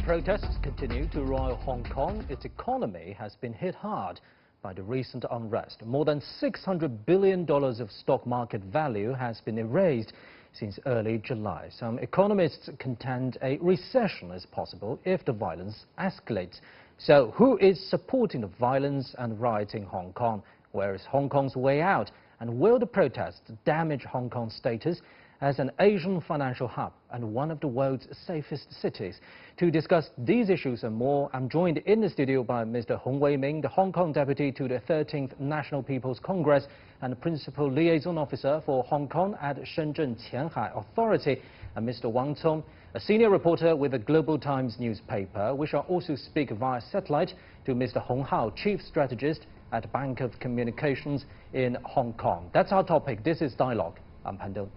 Protests continue to roil Hong Kong. Its economy has been hit hard by the recent unrest. More than $600 billion of stock market value has been erased since early July. Some economists contend a recession is possible if the violence escalates. So who is supporting the violence and riots in Hong Kong? Where is Hong Kong's way out? And will the protests damage Hong Kong's status as an Asian financial hub and one of the world's safest cities? To discuss these issues and more, I'm joined in the studio by Mr. Hong Wei-ming, the Hong Kong Deputy to the 13th National People's Congress and Principal Liaison Officer for Hong Kong at Shenzhen Qianhai Authority, and Mr. Wang Cong, a senior reporter with the Global Times newspaper. We shall also speak via satellite to Mr. Hong Hao, Chief Strategist at Bank of Communications in Hong Kong. That's our topic. This is Dialogue. I'm Pan Dong.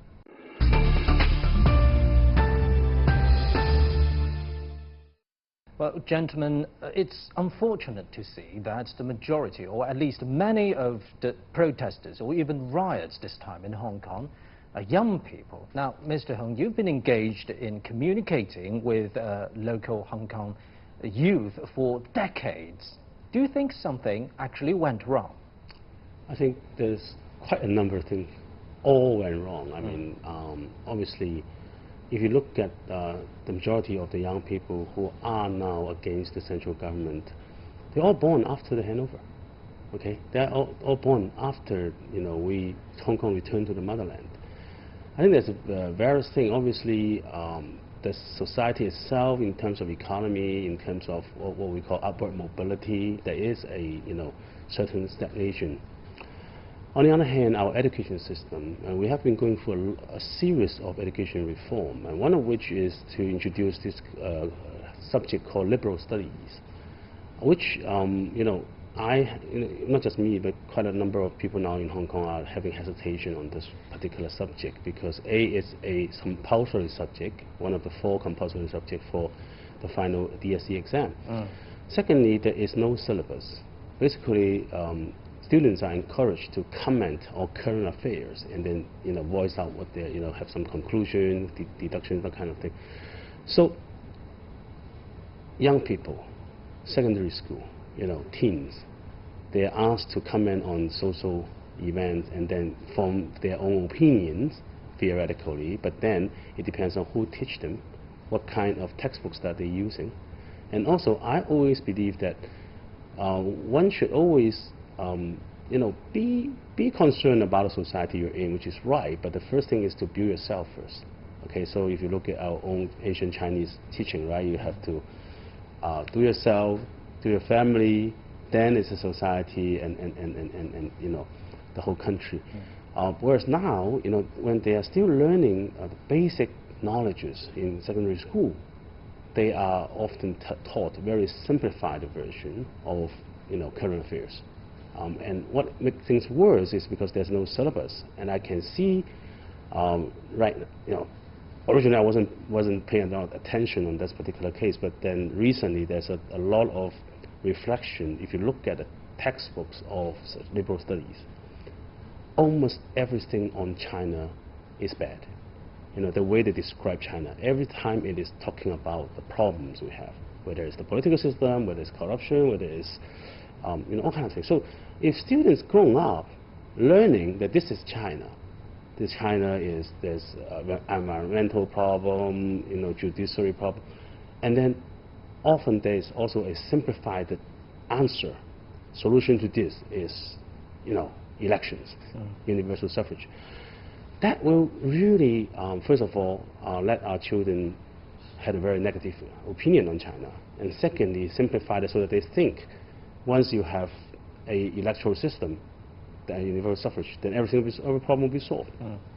Well, gentlemen, it's unfortunate to see that the majority, or at least many of the protesters, or even riots this time in Hong Kong, are young people. Now, Mr. Hong, you've been engaged in communicating with local Hong Kong youth for decades. Do you think something actually went wrong? I think there's quite a number of things all went wrong. I mean, obviously, if you look at the majority of the young people who are now against the central government, they're all born after the handover. Okay, they're all born after Hong Kong returned to the motherland. I think there's various things. Obviously, the society itself, in terms of economy, in terms of what we call upward mobility, there is a certain stagnation. On the other hand, our education system, we have been going through a series of education reform, and one of which is to introduce this subject called liberal studies, which not just me, but quite a number of people now in Hong Kong are having hesitation on this particular subject because A, it's a compulsory subject, one of the 4 compulsory subjects for the final DSE exam. Secondly, there is no syllabus. Basically, students are encouraged to comment on current affairs and then voice out what they have some conclusion, deductions, that kind of thing. So young people, secondary school, teens, they are asked to comment on social events and then form their own opinions theoretically, but then it depends on who teach them, what kind of textbooks that they're using. And also, I always believe that one should always be concerned about the society you're in, which is right, but the first thing is to build yourself first. Okay, so if you look at our own Asian Chinese teaching, right, you have to do yourself, do your family, then it's a society and the whole country. Whereas now, when they are still learning the basic knowledges in secondary school, they are often taught a very simplified version of current affairs. And what makes things worse is because there's no syllabus, and I can see originally I wasn't paying a lot of attention on this particular case, but then recently there's a lot of reflection. If you look at the textbooks of liberal studies, almost everything on China is bad. The way they describe China, every time it is talking about the problems we have, whether it's the political system, whether it's corruption, whether it's all kinds of things. So if students grown up learning that this is China, this China is there's environmental problem, judiciary problem, and then often there's also a simplified answer. Solution to this is, elections, universal suffrage. That will really, first of all, let our children have a very negative opinion on China, and secondly, simplify it so that they think once you have a electoral system, the universal suffrage, then every problem will be solved.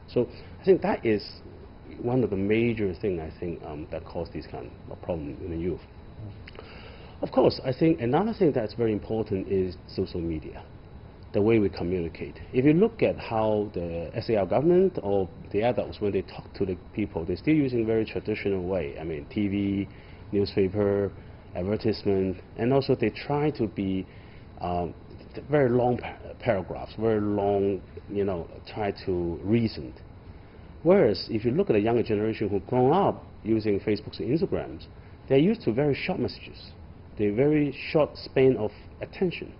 So I think that is one of the major things that cause these kind of problems in the youth. Of course, I think another thing that's very important is social media, the way we communicate. If you look at how the SAR government or the adults, when they talk to the people, they're still using very traditional way. I mean, TV, newspaper, advertisement, and also they try to be very long paragraphs, very long, try to reason. Whereas if you look at the younger generation who grown up using Facebooks and Instagrams, they're used to very short messages. They're very short span of attention.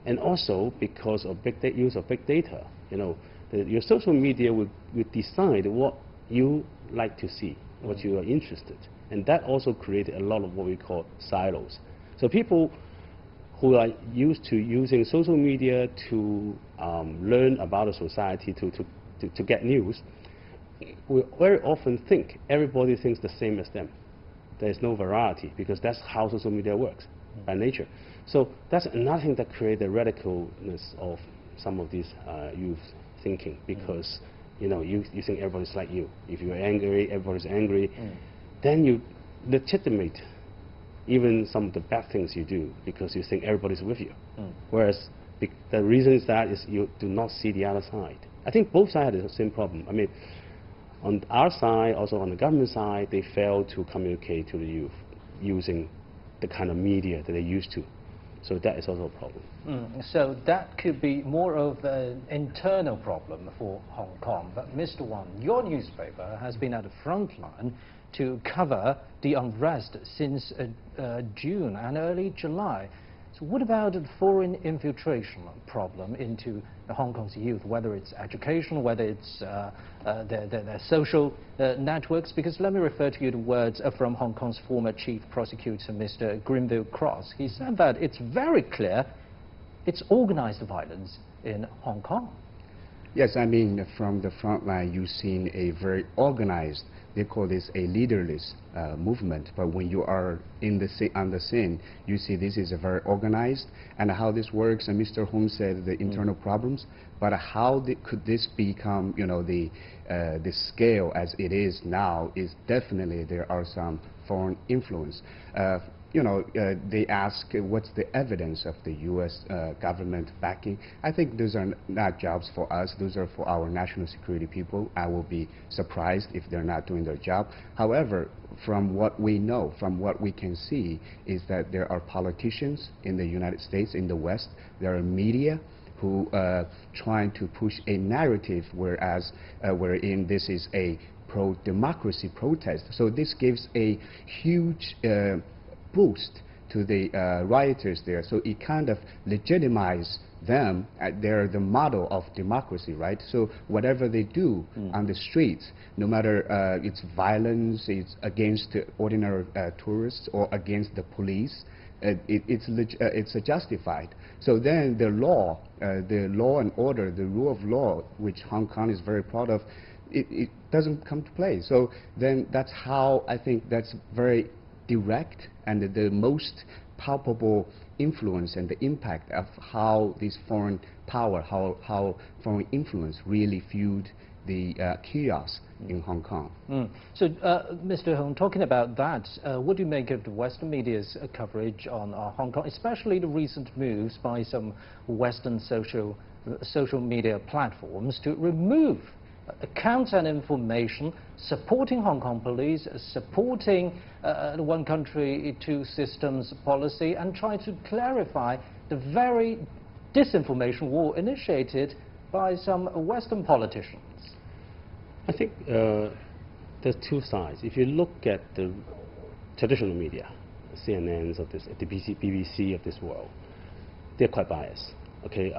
And also because of use of big data, your social media will decide what you like to see, what you are interested. And that also created a lot of what we call silos. So people who are used to using social media to learn about a society, to get news, will very often think everybody thinks the same as them. There is no variety, because that's how social media works by nature. So that's another thing that creates the radicalness of some of these youth thinking, because you think everybody's like you. If you're angry, everybody's angry. Then you legitimate even some of the bad things you do, because you think everybody's with you. Whereas the reason is that you do not see the other side. I think both sides have the same problem. I mean, on our side, also on the government side, they fail to communicate to the youth using the kind of media that they used to. So that is also a problem. So that could be more of an internal problem for Hong Kong. But Mr. Wang, your newspaper has been at the front line to cover the unrest since June and early July. So what about the foreign infiltration problem into Hong Kong's youth, whether it's education, whether it's their social networks? Because let me refer to you the words from Hong Kong's former chief prosecutor, Mr. Grenville Cross. He said that it's very clear it's organized violence in Hong Kong. Yes, I mean, from the front line, you've seen a very organized, they call this a leaderless movement. But when you are on the scene, you see this is a very organized, and how this works. And Mr. Hong said the internal problems, but how could this become, the scale as it is now? Is definitely there are some foreign influence. They ask what's the evidence of the U.S. government backing. I think those are not jobs for us. Those are for our national security people. I will be surprised if they're not doing their job. However, from what we know, from what we can see, is that there are politicians in the United States, in the West. There are media who trying to push a narrative, wherein this is a pro-democracy protest. So this gives a huge boost to the rioters there. So it kind of legitimizes them. They're the model of democracy, right? So whatever they do on the streets, no matter it's violence, it's against ordinary tourists or against the police, it's justified. So then the law and order, the rule of law, which Hong Kong is very proud of, it doesn't come to play. So then that's how I think that's very direct and the most palpable influence and the impact of how this foreign power, how foreign influence really fueled the chaos in Hong Kong. So, Mr. Hong, talking about that, what do you make of the Western media's coverage on Hong Kong, especially the recent moves by some Western social media platforms to remove accounts and information supporting Hong Kong police, supporting the one country, two systems policy, and try to clarify the very disinformation war initiated by some Western politicians? I think there's two sides. If you look at the traditional media, CNNs of this, the BBC of this world, they're quite biased. Okay,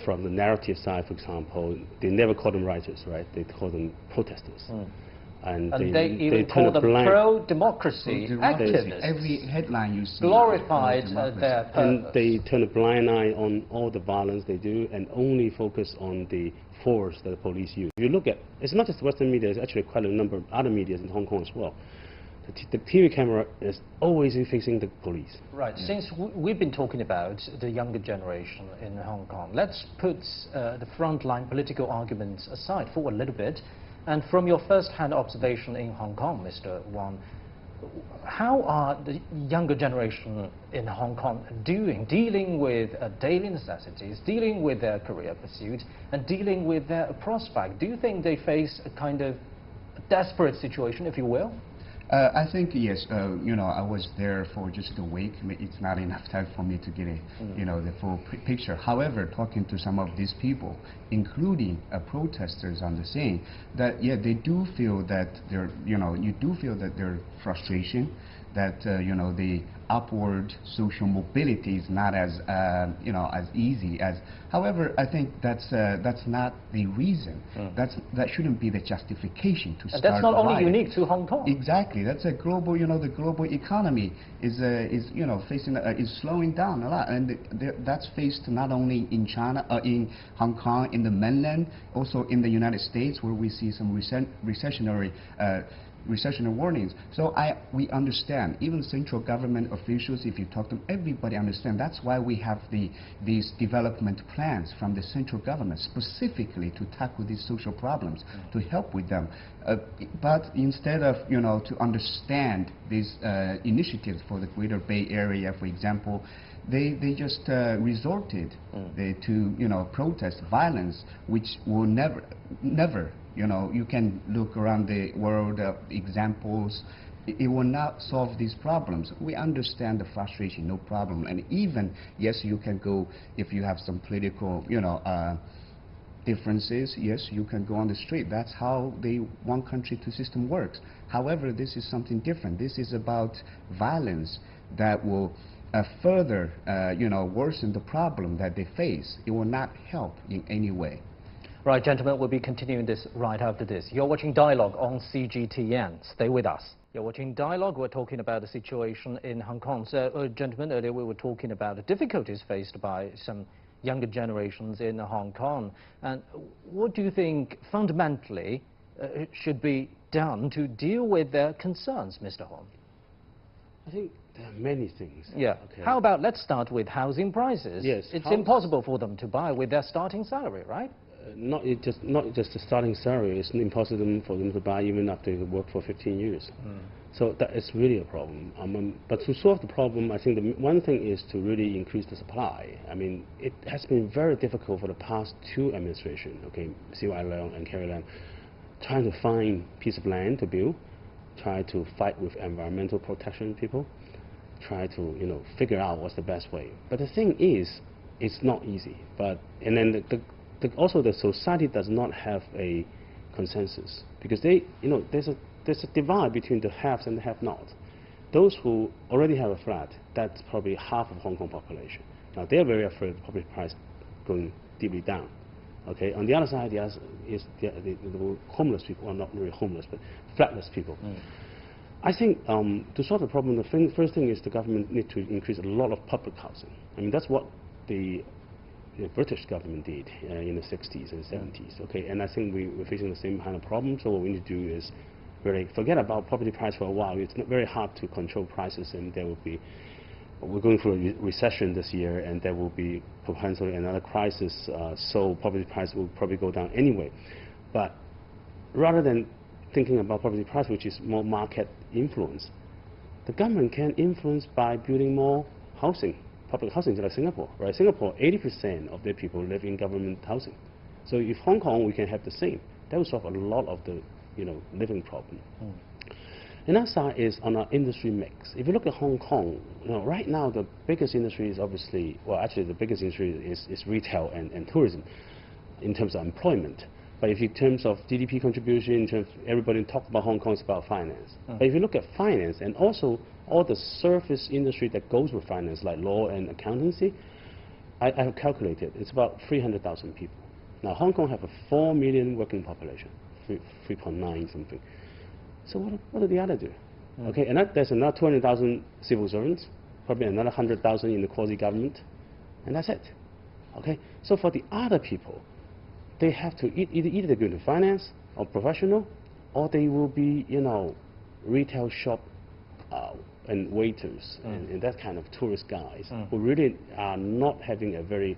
from the narrative side, for example, they never call them rioters, right? They call them protesters. And they even call them pro-democracy activists. Every headline you see glorified their purpose. And they turn a blind eye on all the violence they do and only focus on the force that the police use. If you look at, it's not just Western media, it's actually quite a number of other media in Hong Kong as well. The TV camera is always facing the police. Right. Yeah. Since we've been talking about the younger generation in Hong Kong, let's put the frontline political arguments aside for a little bit. And from your first-hand observation in Hong Kong, Mr. Wang, how are the younger generation in Hong Kong dealing with daily necessities, dealing with their career pursuit, and dealing with their prospect? Do you think they face a kind of desperate situation, if you will? I think yes. I was there for just a week. It's not enough time for me to get a, the full picture. However, talking to some of these people, including protesters on the scene, that they do feel that you do feel that their frustration, that you know, the upward social mobility is not as you know, as easy as. However, I think that's not the reason. That shouldn't be the justification to start. That's not only riots. unique to Hong Kong. Exactly. That's a global. You know, the global economy is you know, facing is slowing down a lot, and that's faced not only in China, in Hong Kong, in the mainland, also in the United States, where we see some recessionary warnings. So we understand, even central government officials, if you talk to them, everybody understand. That's why we have these development plans from the central government specifically to tackle these social problems, to help with them. But instead of, you know, to understand these initiatives for the Greater Bay Area, for example, they just resorted to, you know, protest, violence, which will never, you know, you can look around the world, examples, it will not solve these problems. We understand the frustration, no problem. And even, yes, you can go, if you have some political, you know, differences, yes, you can go on the street. That's how the one country, two system works. However, this is something different. This is about violence that will further, you know, worsen the problem that they face. It will not help in any way. Right, gentlemen, we'll be continuing this right after this. You're watching Dialogue on CGTN. Stay with us. You're watching Dialogue. We're talking about the situation in Hong Kong. So, gentlemen, earlier we were talking about the difficulties faced by some younger generations in Hong Kong. And what do you think fundamentally should be done to deal with their concerns, Mr. Hong? I think there are many things. Yeah. Okay. How about, let's start with housing prices. Yes. It's impossible for them to buy with their starting salary, right? Not just the starting salary. It's impossible for them to buy even after they work for 15 years. So that is really a problem. But to solve the problem, I think the one thing is to really increase the supply. I mean, it has been very difficult for the past two administrations, okay, CY Leung and Carrie Lam, trying to find a piece of land to build, try to fight with environmental protection people, try to, you know, figure out what's the best way. But the thing is, it's not easy. And then also the society does not have a consensus, because they, you know, there's a divide between the haves and the have-nots. Those who already have a flat, that's probably half of Hong Kong population. Now they're very afraid of property price going deeply down. Okay. On the other side, is the homeless people, well, not really homeless, but flatless people. I think to solve the problem, the first thing is the government need to increase a lot of public housing. I mean, that's what the British government did in the 60s and 70s. Okay, and I think we're facing the same kind of problem. So what we need to do is really forget about property price for a while. It's not very hard to control prices, and there will be. We're going through a recession this year, and there will be potentially another crisis. So property price will probably go down anyway. But rather than thinking about property price, which is more market influence, the government can influence by building more housing. Public housing, like Singapore, right? Singapore, 80% of their people live in government housing. So if Hong Kong, we can have the same, that will solve a lot of the, you know, living problem. Another side is on our industry mix. If you look at Hong Kong, you know, right now the biggest industry is obviously, well, actually the biggest industry is retail and tourism in terms of employment. But if in terms of GDP contribution, in terms of everybody talk about Hong Kong, it's about finance. But if you look at finance and also all the service industry that goes with finance, like law and accountancy, I have calculated it's about 300,000 people. Now Hong Kong have a 4 million working population, 3.9 something. So what do the others do? Okay, and there's another 200,000 civil servants, probably another 100,000 in the quasi-government, and that's it. Okay, so for the other people, they have to either go into finance or professional, or they will be, you know, retail shop and waiters and that kind of tourist guys who really are not having a very,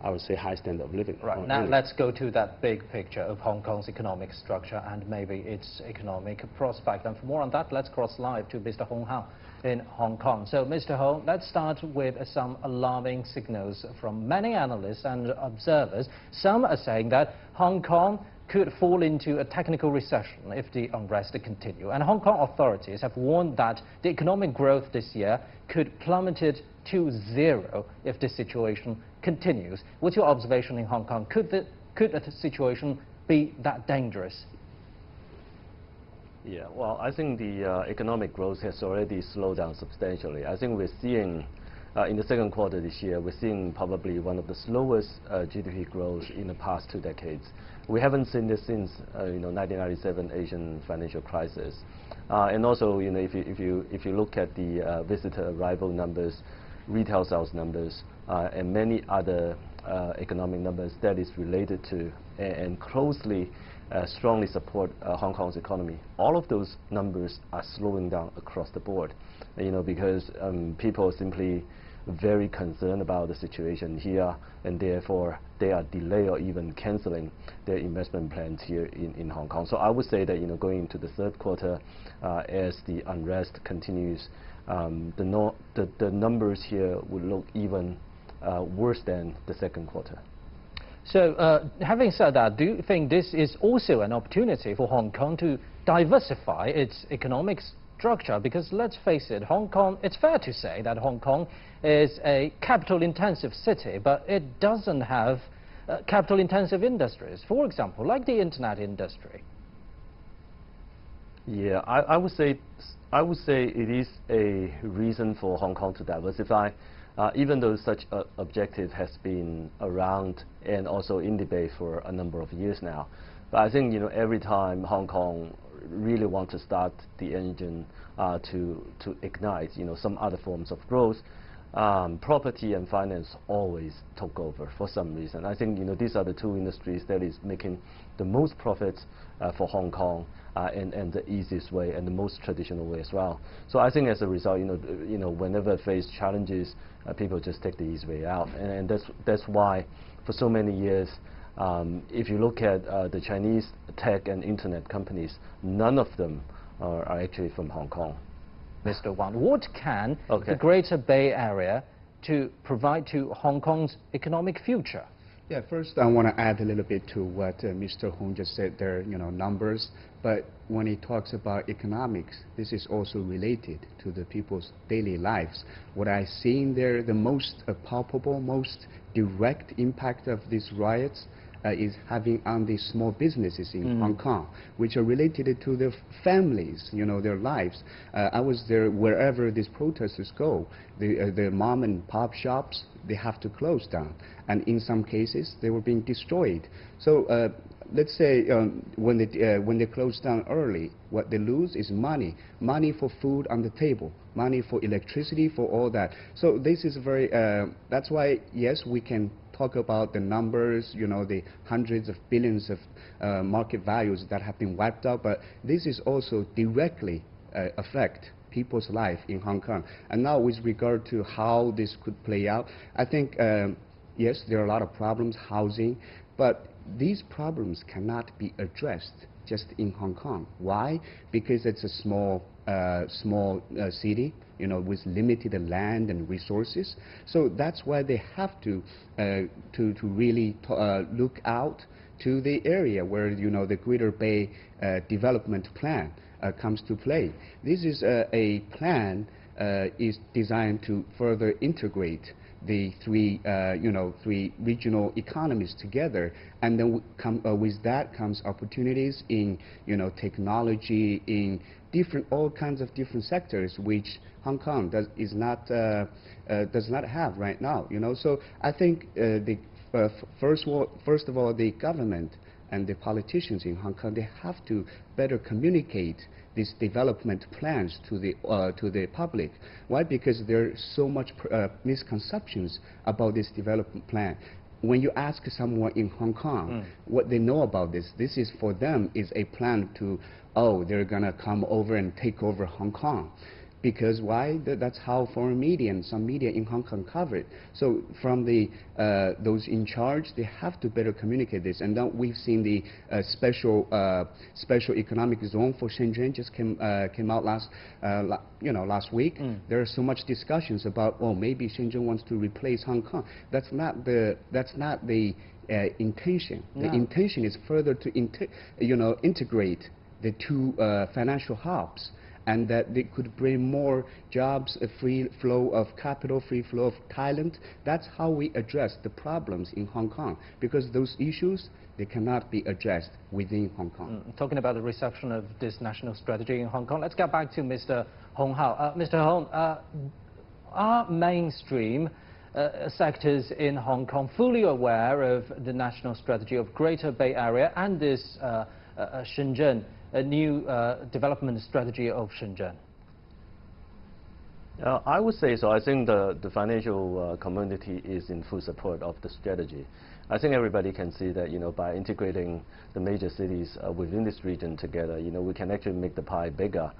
I would say, high standard of living. Right, now let's go to that big picture of Hong Kong's economic structure and maybe its economic prospect. And for more on that, let's cross live to Mr. Hong Hao in Hong Kong. So, Mr. Hong, let's start with some alarming signals from many analysts and observers. Some are saying that Hong Kong could fall into a technical recession if the unrest continue. And Hong Kong authorities have warned that the economic growth this year could plummet to zero if this situation continues. What's your observation in Hong Kong? Could the situation be that dangerous? Yeah, well, I think the economic growth has already slowed down substantially. I think we're seeing, in the second quarter this year, we're seeing probably one of the slowest GDP growth in the past 2 decades. We haven't seen this since 1997 Asian financial crisis. And also, if you look at the visitor arrival numbers, retail sales numbers, and many other economic numbers that is related to and closely strongly support Hong Kong's economy. All of those numbers are slowing down across the board, because people are simply very concerned about the situation here, and therefore they are delaying or even cancelling their investment plans here in Hong Kong. So I would say that going into the third quarter, as the unrest continues, the numbers here would look even worse than the second quarter. So, having said that, do you think this is also an opportunity for Hong Kong to diversify its economic structure? Because let's face it, Hong Kong, it's fair to say that Hong Kong is a capital-intensive city, but it doesn't have capital-intensive industries, for example, like the internet industry. Yeah, I would say it is a reason for Hong Kong to diversify. Even though such an objective has been around and also in debate for a number of years now. But I think every time Hong Kong really wants to start the engine to ignite some other forms of growth, property and finance always took over for some reason. I think these are the two industries that is making the most profits for Hong Kong, and the easiest way and the most traditional way as well. So I think as a result, whenever faced challenges, people just take the easy way out, and that's why for so many years, if you look at the Chinese tech and internet companies, none of them are actually from Hong Kong. Mr. Wang, what can the Greater Bay Area to provide to Hong Kong's economic future? Yeah, first I want to add a little bit to what Mr. Hong just said there, numbers. But when he talks about economics, this is also related to the people's daily lives. What I've seen there, the most palpable, most direct impact of these riots is having on the small businesses in Hong Kong, which are related to their families, their lives. I was there wherever these protesters go. The mom and pop shops, they have to close down. And in some cases, they were being destroyed. So let's say when they close down early, what they lose is money for food on the table, money for electricity, for all that. So this is very, that's why, yes, we can talk about the numbers, the hundreds of billions of market values that have been wiped out, but this is also directly affect people's life in Hong Kong. And now with regard to how this could play out, I think, yes, there are a lot of problems, housing, but these problems cannot be addressed just in Hong Kong. Why? Because it's a small city, with limited land and resources. So that's why they have to really look out to the area where the Greater Bay Development Plan comes to play. This is a plan is designed to further integrate the three regional economies together, and then with that comes opportunities in technology, in all kinds of different sectors which Hong Kong does not have right now. So I think first of all, the government and the politicians in Hong Kong, they have to better communicate these development plans to the public. Why? Because there are so much misconceptions about this development plan. When you ask someone in Hong Kong what they know about this is for them is a plan to, they're gonna come over and take over Hong Kong. Because why? That's how foreign media and some media in Hong Kong cover it. So from those in charge, they have to better communicate this. And then we've seen the special economic zone for Shenzhen just came out last week. There are so much discussions about, maybe Shenzhen wants to replace Hong Kong. That's not the intention. No. The intention is further to integrate the two financial hubs. and that they could bring more jobs, a free flow of capital, free flow of talent. That's how we address the problems in Hong Kong, because those issues, they cannot be addressed within Hong Kong. Talking about the reception of this national strategy in Hong Kong, let's get back to Mr. Hong Hao. Mr. Hong, are mainstream sectors in Hong Kong fully aware of the national strategy of Greater Bay Area and this Shenzhen, a new development strategy of Shenzhen? I would say so. I think the financial community is in full support of the strategy. I think everybody can see that, by integrating the major cities within this region together, we can actually make the pie bigger,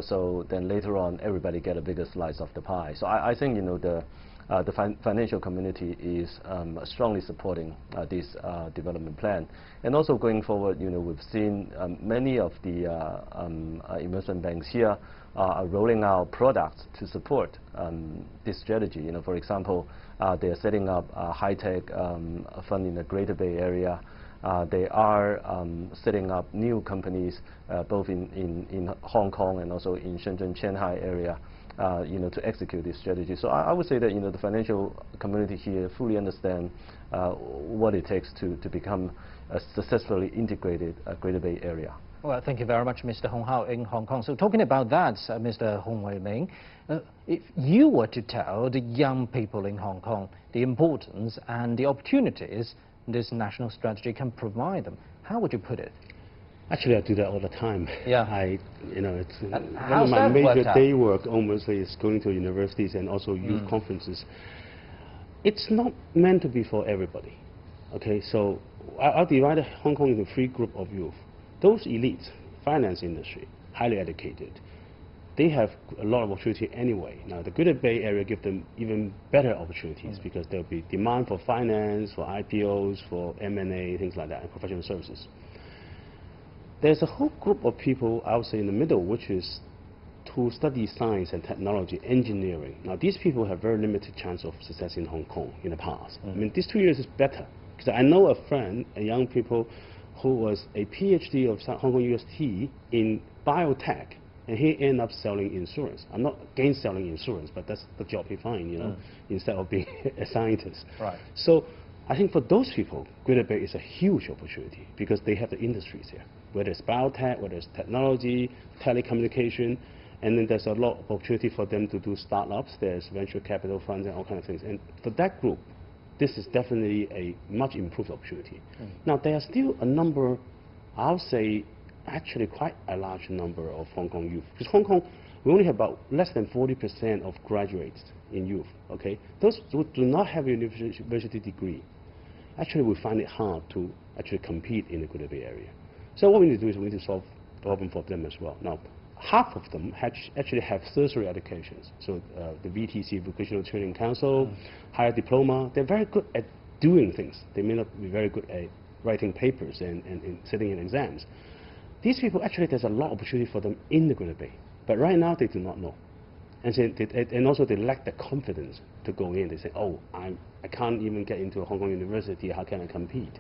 so then later on everybody get a bigger slice of the pie. So I think, the financial community is strongly supporting this development plan. And also going forward, we've seen many of the investment banks here are rolling out products to support this strategy. For example, they're setting up a high-tech fund in the Greater Bay Area. They are setting up new companies both in Hong Kong and also in Shenzhen, Shanghai area, to execute this strategy. So I would say that the financial community here fully understand what it takes to become a successfully integrated Greater Bay Area. Well, thank you very much, Mr. Hong Hao in Hong Kong. So talking about that, Mr. Hong Wei-Ming, if you were to tell the young people in Hong Kong the importance and the opportunities this national strategy can provide them, how would you put it? Actually, I do that all the time. Yeah. It's one how's of my that major worked out? day work almost is going to universities and also youth conferences. It's not meant to be for everybody. Okay, so I'll divide Hong Kong into 3 groups of youth. Those elites, finance industry, highly educated, they have a lot of opportunity anyway. Now, the Greater Bay Area gives them even better opportunities because there'll be demand for finance, for IPOs, for M&A, things like that, and professional services. There's a whole group of people, I would say, in the middle, which is to study science and technology, engineering. Now, these people have very limited chance of success in Hong Kong in the past. I mean, these 2 years is better. Because I know a friend, a young people, who was a PhD of Hong Kong UST in biotech, and he ended up selling insurance. I'm not against selling insurance, but that's the job he finds, instead of being a scientist. Right. So I think for those people, Greater Bay is a huge opportunity because they have the industries here, whether it's biotech, whether it's technology, telecommunication, and then there's a lot of opportunity for them to do startups. There's venture capital funds and all kinds of things. And for that group, this is definitely a much improved opportunity. Now, there are still a number, I'll say, actually quite a large number of Hong Kong youth. Because Hong Kong, we only have about less than 40% of graduates in youth, okay? Those who do not have a university degree, actually we find it hard to actually compete in the Greater Bay Area. So what we need to do is we need to solve the problem for them as well. Now, half of them actually have tertiary educations. So the VTC, Vocational Training Council, higher diploma, they're very good at doing things. They may not be very good at writing papers and sitting in exams. These people, actually, there's a lot of opportunity for them in the Greater Bay. But right now, they do not know. And also, they lack the confidence to go in. They say, oh, I can't even get into a Hong Kong university. How can I compete?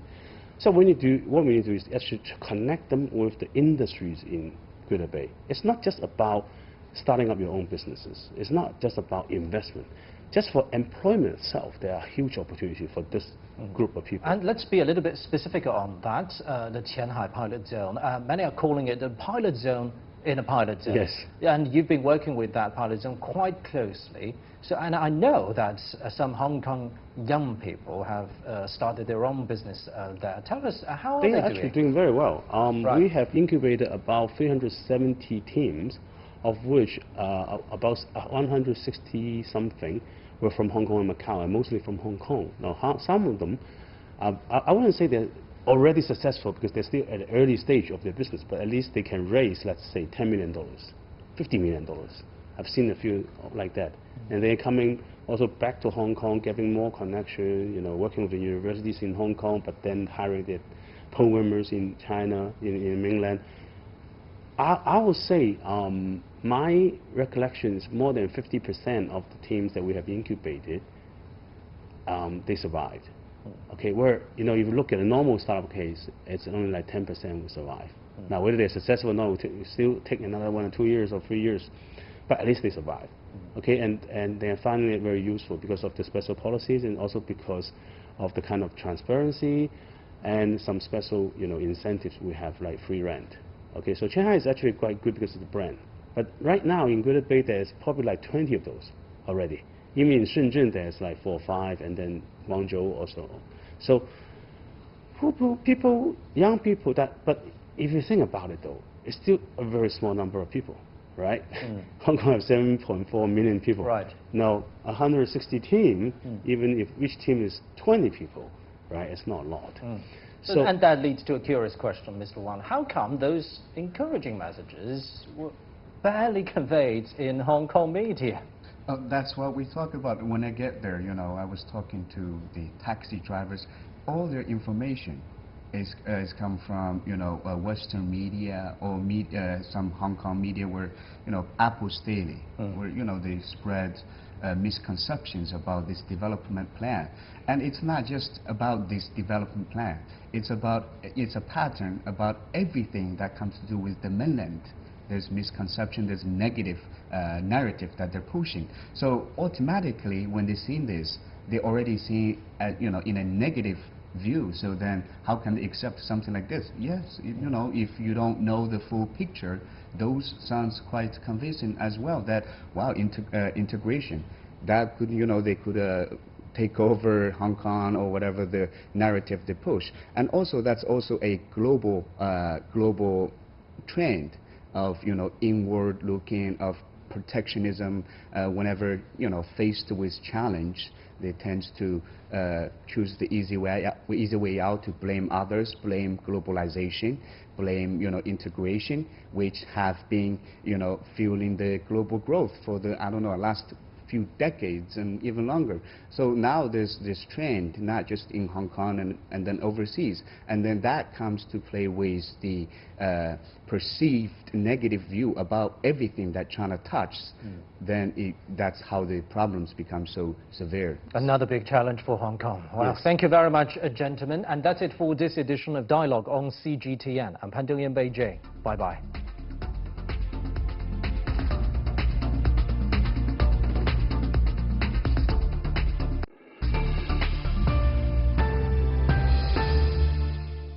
So what we need to do is actually to connect them with the industries in Greater Bay. It's not just about starting up your own businesses. It's not just about investment. Just for employment itself, there are huge opportunities for this group of people. And let's be a little bit specific on that, the Qianhai pilot zone. Many are calling it the pilot zone in a pilot zone. Yes. And you've been working with that pilot zone quite closely. So, and I know that some Hong Kong young people have started their own business there. Tell us, how are they doing? They're actually doing very well. Right. We have incubated about 370 teams, of which about 160-something were from Hong Kong and Macau, and mostly from Hong Kong. Now, some of them, I wouldn't say they're already successful because they're still at the early stage of their business, but at least they can raise, let's say, $10 million, $50 million. I've seen a few like that. And they're coming also back to Hong Kong, getting more connection, working with the universities in Hong Kong, but then hiring their programmers in China, in mainland. I would say my recollection is more than 50% of the teams that we have incubated, they survived. Okay, where if you look at a normal startup case, it's only like 10% will survive. Now, whether they're successful or not, will still take another 1 or 2 years or 3 years, but at least they survive. Okay, and they're finding it very useful because of the special policies and also because of the kind of transparency and some special, incentives we have, like free rent. Okay, so Shanghai is actually quite good because of the brand. But right now in Greater Bay, there's probably like 20 of those already. Even in Shenzhen, there's like 4 or 5, and then Guangzhou also. So people, young people, but if you think about it though, it's still a very small number of people, right? Hong Kong has 7.4 million people. Right. Now, 160 team, even if each team is 20 people, right, it's not a lot. So, and that leads to a curious question, Mr. Wang. How come those encouraging messages were barely conveyed in Hong Kong media? That's what we talk about. When I get there, I was talking to the taxi drivers. All their information is come from, Western media or some Hong Kong media where, Apple's Daily, where, they spread misconceptions about this development plan. And it's not just about this development plan. It's a pattern about everything that comes to do with the mainland. There's misconception, there's negative narrative that they're pushing. So automatically, when they see this, they already see, in a negative view. So then, how can they accept something like this? Yes, if you don't know the full picture, those sounds quite convincing as well. That wow, integration, that could, they could take over Hong Kong or whatever the narrative they push. And also, that's also a global trend of inward looking, of protectionism. Whenever faced with challenge, they tend to choose the easy way out, to blame others, blame globalization, blame integration, which have been fueling the global growth for the last few decades and even longer. So now there's this trend, not just in Hong Kong and then overseas, and then that comes to play with the perceived negative view about everything that China touches. Then that's how the problems become so severe. Another big challenge for Hong Kong. Well, yes. Thank you very much, gentlemen. And that's it for this edition of Dialogue on CGTN. I'm Pan Dong in Beijing. Bye-bye.